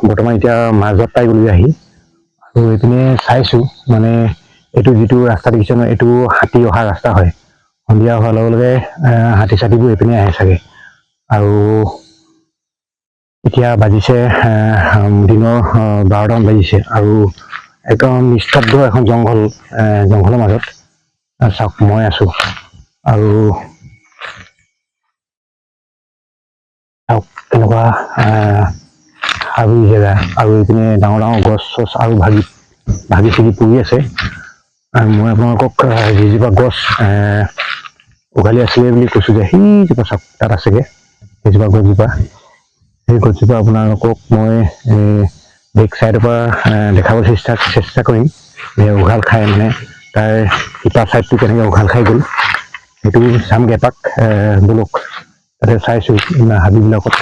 বৰ্তমান এতিয়া মাজত পাই গ'লো আহি আৰু এইপিনে চাইছোঁ মানে এইটো যিটো ৰাস্তা দেখিছে নহয় এইটো হাতী অহা ৰাস্তা হয় সন্ধিয়া হোৱাৰ লগে লগে হাতী চাতীবোৰ এইপিনে আহে চাগে আৰু এতিয়া বাজিছে দিনৰ 12টামান বাজিছে আৰু একদম নিস্তব্ধ এখন জংঘলৰ মাজত চাওক মই আছোঁ আৰু চাওক কেনেকুৱা হাবি জেগা আৰু এইপিনে ডাঙৰ ডাঙৰ গছ চছ আৰু ভাগি ছিগি পৰি আছে আৰু মই আপোনালোকক যিজোপা গছ উঘালি আছিলে বুলি কৈছোঁ যে সেইজোপা চাওক তাত আছেগৈ সেইজোপা গছজোপা সেই গছজোপা আপোনালোকক মই বেক চাইডৰ পৰা দেখাবলৈ চেষ্টা কৰিম যে উঘাল খাই মানে তাৰ শিপা চাইডটো কেনেকৈ উঘাল খাই গ'ল সেইটো চামগৈ এপাক ব'লক তাতে চাইছোঁ হাবিবিলাকত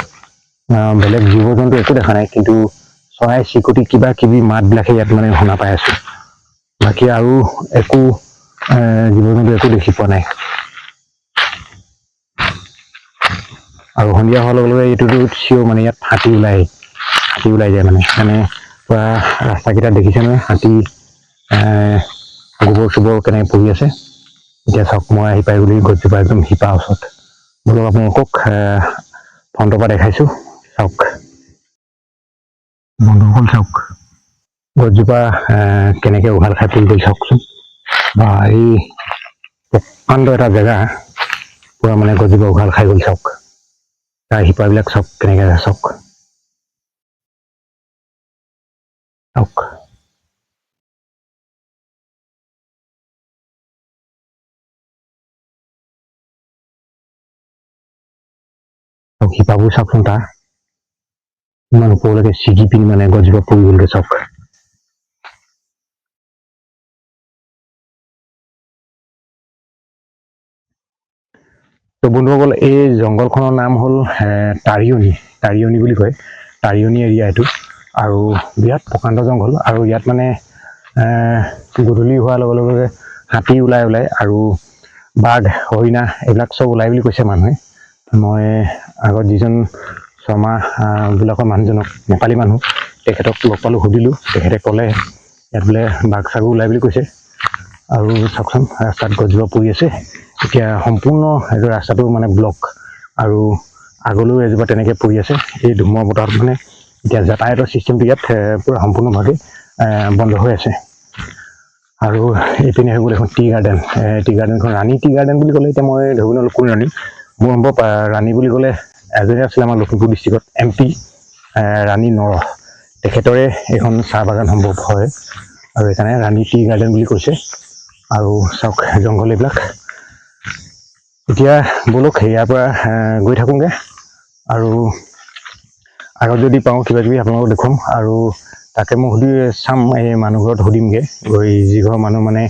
বেলেগ জীৱ জন্তু একো দেখা নাই কিন্তু চৰাই চিৰিকটি কিবা কিবি মাতবিলাকহে ইয়াত মানে শুনা পাই আছোঁ বাকী আৰু একো জীৱ জন্তু একো দেখি পোৱা নাই আৰু সন্ধিয়া হোৱাৰ লগে লগে এইটোতো চিঞৰ মানে ইয়াত হাতী ওলাই যায় মানে পূৰা ৰাস্তাকেইটা দেখিছে নহয় হাতী গোবৰ চোবৰ কেনেকৈ পৰি আছে এতিয়া চাওক মই আহি পাই গ'লো গছজোপা একদম শিপা ওচৰত বোলক আপোনালোকক ফ্ৰণ্টৰ পৰা দেখাইছোঁ চাওক বন্ধুসকল চাওক গছজোপা কেনেকৈ উঘাল খাই পৰি গ'ল চাওকচোন বা এই প্ৰকাণ্ড এটা জেগা পূৰা মানে গছজোপা উঘাল খাই গ'ল চাওক তাৰ শিপাবিলাক চাওক কেনেকৈ আছে চাওক শিপাবোৰ চাওকচোন তাৰ ইমান ওপৰলৈকে ছিগি পিনি মানে গছজোপা পৰি গ'লগৈ চাওক তো বন্ধুসকল এই জংঘলখনৰ নাম হ'ল তাৰিয়নি বুলি কয় তাৰিয়নি এৰিয়া এইটো আৰু বিৰাট প্ৰকাণ্ড জংঘল আৰু ইয়াত মানে গধূলি হোৱাৰ লগে লগে হাতী ওলাই আৰু বাঘ হৰিণা এইবিলাক চব ওলাই বুলি কৈছে মানুহে মই আগত যিজন শৰ্মাবিলাকৰ মানুহজনক নেপালী মানুহ তেখেতক লগ পালোঁ সুধিলোঁ তেখেতে ক'লে ইয়াত বোলে বাঘ চাঘো ওলাই বুলি কৈছে আৰু চাওকচোন ৰাস্তাত গছজোপা পৰি আছে এতিয়া সম্পূৰ্ণ এইটো ৰাস্তাটো মানে ব্লক আৰু আগলৈও এজোপা তেনেকৈ পৰি আছে এই ধুমুহা বতাহত মানে এতিয়া যাতায়াতৰ চিষ্টেমটো ইয়াত পূৰা সম্পূৰ্ণভাৱে বন্ধ হৈ আছে আৰু এইপিনে হৈ গ'ল এখন টি গাৰ্ডেনখন ৰাণী টি গাৰ্ডেন বুলি ক'লে এতিয়া মই ধৰিব নোৱাৰিলোঁ কোন ৰাণী মোৰ সম্ভৱ ৰাণী বুলি ক'লে এজনী আছিলে আমাৰ লখিমপুৰ ডিষ্ট্ৰিক্টত MP ৰাণী নৰহ তেখেতৰে এইখন চাহ বাগান সম্ভৱ হয় আৰু সেইকাৰণে ৰাণী টি গাৰ্ডেন বুলি কৈছে আৰু চাওক জংঘল এইবিলাক এতিয়া ব'লক ইয়াৰ পৰা গৈ থাকোঁগৈ আৰু আগত যদি পাওঁ কিবা কিবি আপোনালোকক দেখুৱাম আৰু তাকে মই চাম এই মানুহ ঘৰত সুধিমগৈ গৈ যিঘৰ মানুহ মানে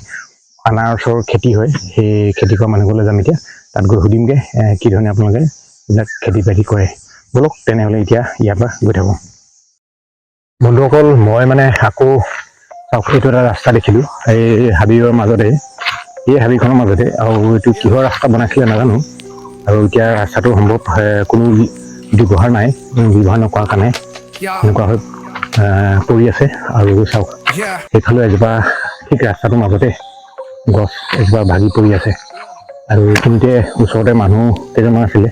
আনাৰসৰ খেতি হয় সেই খেতি কৰা মানুহ ঘৰলৈ যাম এতিয়া তাত গৈ সুধিমগৈ কি ধৰণে আপোনালোকে এইবিলাক খেতি বাতি কৰে ব'লক তেনেহ'লে এতিয়া ইয়াৰ পৰা গৈ থাকোঁ বন্ধুসকল মই মানে আকৌ চাওক এইটো এটা ৰাস্তা দেখিলোঁ এই হাবিৰ মাজতে এই হাবিখনৰ মাজতে আৰু এইটো কিহৰ ৰাস্তা বনাইছিলে নাজানো আৰু এতিয়া ৰাস্তাটো সম্ভৱ কোনো ব্যৱহাৰ নাই ব্যৱহাৰ নকৰাৰ কাৰণে এনেকুৱা হৈ পৰি আছে আৰু চাওক সেইফালে এজোপা ঠিক ৰাস্তাটোৰ মাজতে গছ এজোপা ভাগি পৰি আছে আৰু এইখিনিতে ওচৰতে মানুহ কেইজনমান আছিলে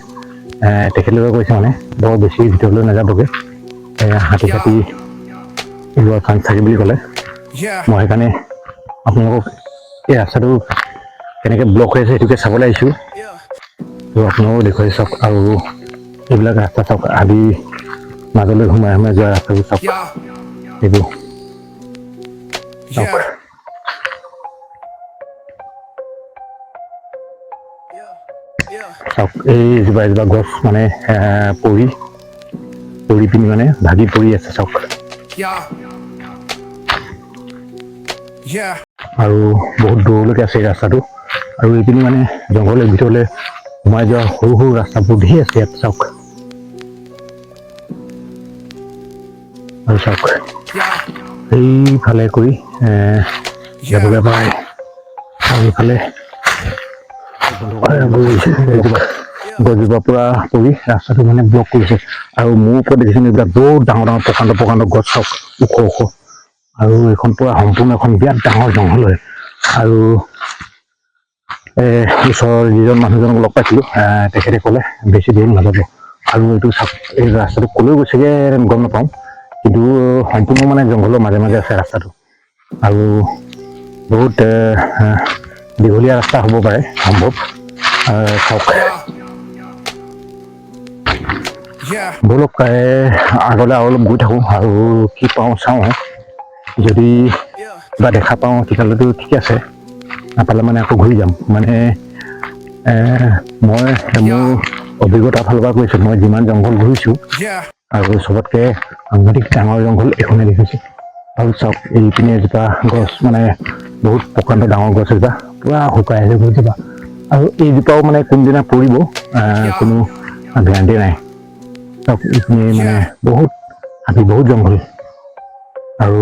তেখেতলোকে কৈছে মানে বৰ বেছি ভিতৰলৈ নাযাবগৈ হাতী চাতী ওলোৱাৰ চান্স থাকে বুলি ক'লে মই সেইকাৰণে আপোনালোকক এই ৰাস্তাটো কেনেকৈ ব্লক হৈ আছে সেইটোকে চাবলৈ আহিছোঁ তো আপোনালোকেও দেখুৱাই চাওক আৰু এইবিলাক ৰাস্তা চাওক হাবি মাজলৈ সোমাই যোৱা ৰাস্তাবোৰ চাওক এইবোৰ চাওক চাওক এই এজোপা গছ মানে পৰি পিনি মানে ভাগি পৰি আছে চাওক আৰু বহুত দূৰলৈকে আছে এই ৰাস্তাটো আৰু এইপিনি মানে জংঘলৰ ভিতৰলৈ সোমাই যোৱা সৰু সৰু ৰাস্তাবোৰ ধেৰ আছে ইয়াত চাওক আৰু চাওক এইফালে কৰি যাবগৈ পাৰে আৰু এইফালে গছজোপা পুৰা পৰি ৰাস্তাটো মানে ব্লক কৰিছে আৰু মোৰ ওপৰত দেখিছোঁ এইবিলাক বহুত ডাঙৰ ডাঙৰ প্ৰকাণ্ড গছ চাওক ওখ ওখ আৰু এইখন পুৰা সম্পূৰ্ণ এখন বিৰাট ডাঙৰ জংঘল হয় আৰু ওচৰৰ যিজন মানুহজনক লগ পাইছিলোঁ তেখেতে ক'লে বেছি দেৰি নাযাব আৰু এইটো চাওক এই ৰাস্তাটো ক'লৈ গৈছেগৈ গম নাপাওঁ কিন্তু সম্পূৰ্ণ মানে জংঘলৰ মাজে মাজে আছে ৰাস্তাটো আৰু বহুত দীঘলীয়া ৰাস্তা হ'ব পাৰে সম্ভৱ চাওক ব'লক আগলৈ আৰু অলপ গৈ থাকোঁ আৰু কি পাওঁ চাওঁ যদি কিবা দেখা পাওঁ তেতিয়াহ'লেতো ঠিকে আছে নাপালে মানে আকৌ ঘূৰি যাম মানে মই মোৰ অভিজ্ঞতাৰ ফালৰ পৰা কৈছোঁ মই যিমান জংঘল ঘূৰিছোঁ আৰু চবতকৈ সাংঘাতিক ডাঙৰ জংঘল এইখনে দেখিছোঁ আৰু চাওক এইপিনে এজোপা গছ মানে বহুত প্ৰকাণ্ড ডাঙৰ গছ এজোপা পুৰা শুকাই আছে গছজোপা আৰু এইজোপাও মানে কোনদিনা পৰিব কোনো গেৰাণ্টি নাই চাওক এইখিনি মানে বহুত হাবি বহুত জংঘল আৰু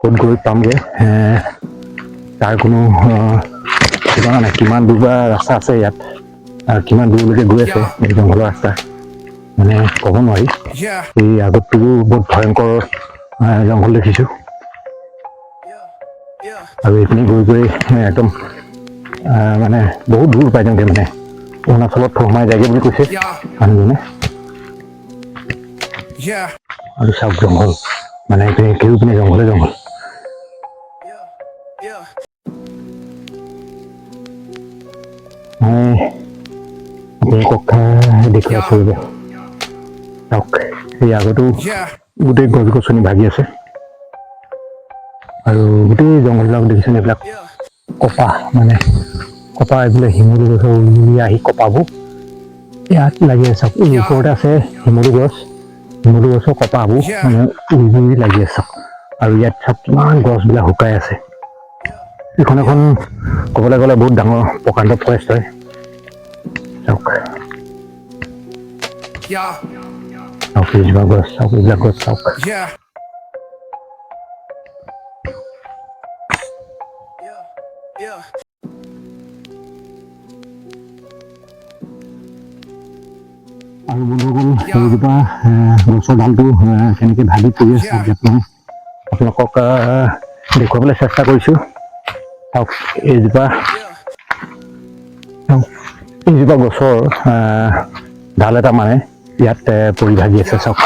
ক'ত গৈ পামগৈ তাৰ কোনো ঠিকনা নাই কিমান দূৰ বা ৰাস্তা আছে ইয়াত আৰু কিমান দূৰলৈকে গৈ আছে এই জংঘলৰ ৰাস্তা মানে ক'ব নোৱাৰি এই আগতটোও বহুত ভয়ংকৰ জংঘল দেখিছোঁ আৰু এইখিনি গৈ গৈ একদম মানে বহুত দূৰ পাই যাওঁগৈ মানে অৰুণাচলত সোমাই যায়গৈ বুলি কৈছে মানুহজনে আৰু চাওক জংঘল মানে এইপিনে কেউপিনে জংঘলে জংঘল মই আপোনালোকক দেখুৱাইছোঁ ৰ'ব চাওক এই আগতো গোটেই গছ গছনি ভাগি আছে আৰু গোটেই জংঘলবিলাক দেখিছেনে এইবিলাক কপাহ মানে কপাহ এইফালে শিমলু গছৰ উলি আহি কপাহবোৰ ইয়াত লাগি আছে চাওক এই ওপৰতে আছে শিমলু গছৰ কপাহবোৰ মানে উলি লাগি আছে আৰু ইয়াত চাওক কিমান গছবিলাক শুকাই আছে এইখন এখন ক'বলৈ গ'লে বহুত ডাঙৰ প্ৰকাণ্ড ফৰেষ্ট হয় চাওক এইজোপা গছ চাওক এইবিলাক গছ চাওক আৰু বন্ধুসকল এইজোপা গছৰ ডালটো কেনেকৈ ভাগি পৰি আছে আপোনালোকক দেখুৱাবলৈ চেষ্টা কৰিছোঁ চাওক এইজোপা গছৰ ডাল এটা মানে ইয়াত পৰি ভাগি আছে চাওক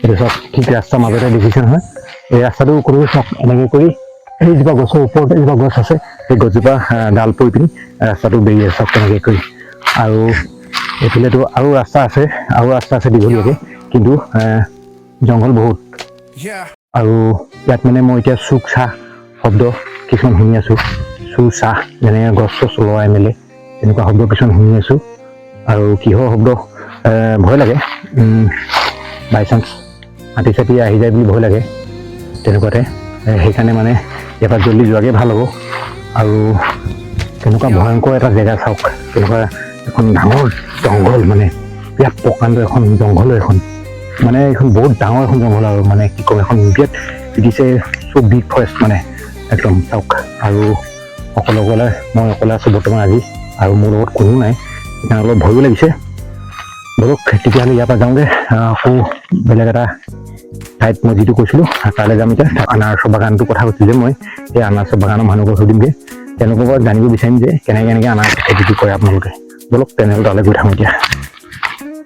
এইটো চাওক ঠিক ৰাস্তাৰ মাজতে দেখিছে নহয় এই ৰাস্তাটো কৰোঁ চাওক এনেকৈ কৰি এইজোপা গছৰ ওপৰতে এজোপা গছ আছে সেই গছজোপা ডাল পৰি পিনি ৰাস্তাটো বেৰি আছে চাওক তেনেকৈ কৰি আৰু এইফালেতো আৰু ৰাস্তা আছে দীঘলীয়াকৈ কিন্তু জংঘল বহুত আৰু ইয়াত মানে মই এতিয়া চুক চাহ শব্দ কিছুমান শুনি আছোঁ চুৰ চাহ যেনেকৈ গছ চছ লৰাই মেলে তেনেকুৱা শব্দ কিছুমান শুনি আছোঁ আৰু কিহৰ শব্দ ভয় লাগে বাই চান্স হাতী চাতি আহি যায় বুলি ভয় লাগে তেনেকুৱাতে সেইকাৰণে মানে ইয়াৰ পৰা জল্দি যোৱাকৈ ভাল হ'ব আৰু কেনেকুৱা ভয়ংকৰ এটা জেগা চাওক তেনেকুৱা এখন ডাঙৰ জংঘল মানে বিৰাট প্ৰকাণ্ড এখন জংঘল এখন মানে এইখন বহুত ডাঙৰ এখন জংঘল আৰু মানে কি ক'ম এখন বিৰাট দিছে চব বিগ ফৰেষ্ট মানে একদম চাওক আৰু মই অকলে আছোঁ বৰ্তমান আজি আৰু মোৰ লগত কোনো নাই সেইকাৰণে অলপ ভয়ো লাগিছে বলক তেতিয়াহ'লে ইয়াৰ পৰা যাওঁগৈ আকৌ বেলেগ এটা ঠাইত মই যিটো কৈছিলোঁ তালৈ যাম এতিয়া আনাৰসৰ বাগানটোৰ কথা কৈছোঁ যে মই সেই আনাৰসৰ বাগানৰ মানুহক সুধিমগৈ তেওঁলোকৰ পৰা জানিব বিচাৰিম যে কেনেকৈ আনাৰস খেতিটো কৰে আপোনালোকে বলক তেনেহ'লে তালৈ গৈ থাকোঁ এতিয়া